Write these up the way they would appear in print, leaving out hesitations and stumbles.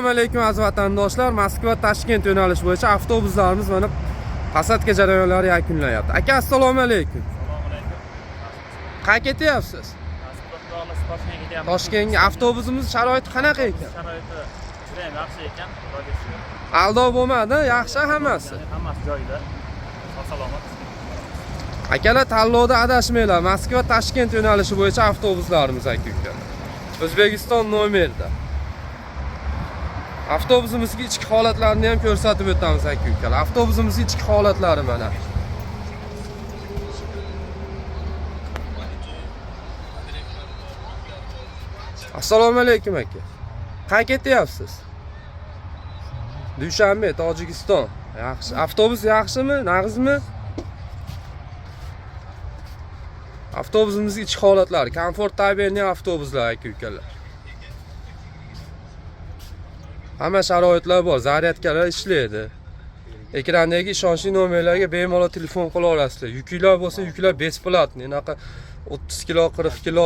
Assalomu alaykum aziz vatandoshlar. Moskva Toshkent yo'nalishi bo'yicha avtobuslarimiz mana pasatka jarayonlari yakunlanyapti. Aka, assalomu alaykum. Assalomu alaykum. Qayerga ketyapsiz? Toshkentga. Avtobusimiz sharoiti qanaqa ekan? Sharoiti juda ham yaxshi ekan. Xudoga shukr. Aldov bo'lmadi, yaxshi hammasi. Hammasi joyida. Sog'-salomat. Akalar, tanlovda adashmanglar. Moskva Toshkent yo'nalishi bo'yicha avtobuslarimiz aka-ukalar. O'zbekiston nomerda. Avtobusimizning ichki holatlarini ham ko'rsatib o'tamiz aka-ukalar. Avtobusimizning ichki holatlari mana. Assalomu alaykum aka. Qayerga ketyapsiz? Dushanbe, Tojikiston. Yaxshi. Avtobus yaxshimi? Nag'izmi? Avtobusimizning ichki holatlari, komfort tabirning avtobuslar aka-ukalar. Hamma sharoitlar bor, zaryadkalar ishlaydi. Ekrandagi ishonchli nomerlarga bemalol telefon qila olasizlar. Yuklar bo'lsa, yuklar besplatniy. Unaqa 30 kilo, 40 kilo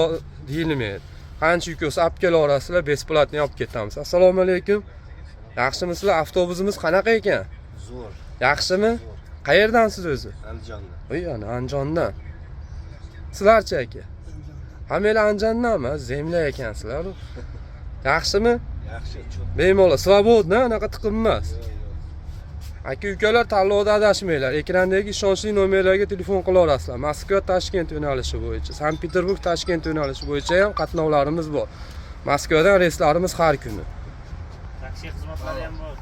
deyilmaydi. Qancha yuk bo'lsa olib kela olasizlar, besplatniy olib ketamiz. Assalomu alaykum. Yaxshimisizlar? Avtobusimiz qanaqa ekan? Zo'r. Yaxshimi? Qayerdansiz o'zi? Andijondan. Voy, ana Andijondan. Sizlarchi aka? Hammalar Andijondanmi? Zemla ekansizlar. Yaxshimi? Yaxshi, cho'p. Bemalol, svobodna, anaqa tiqim emas. Aka-ukalar, tanlovda adashmanglar. Ekrandagi ishonchli nomerlarga telefon qila olasizlar. Moskva Toshkent yo'nalishi bo'yicha, Sankt-Peterburg Toshkent yo'nalishi bo'yicha ham qatnovlarimiz bor. Moskvadan reyslarimiz har kuni. Taksi xizmatlari ham bor.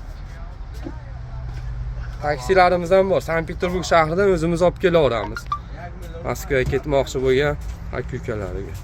Taksilarimiz ham bor. Sankt-Peterburg shahridan o'zimiz olib kelaveramiz. Moskvaga ketmoqchi bo'lgan aka-ukalarga.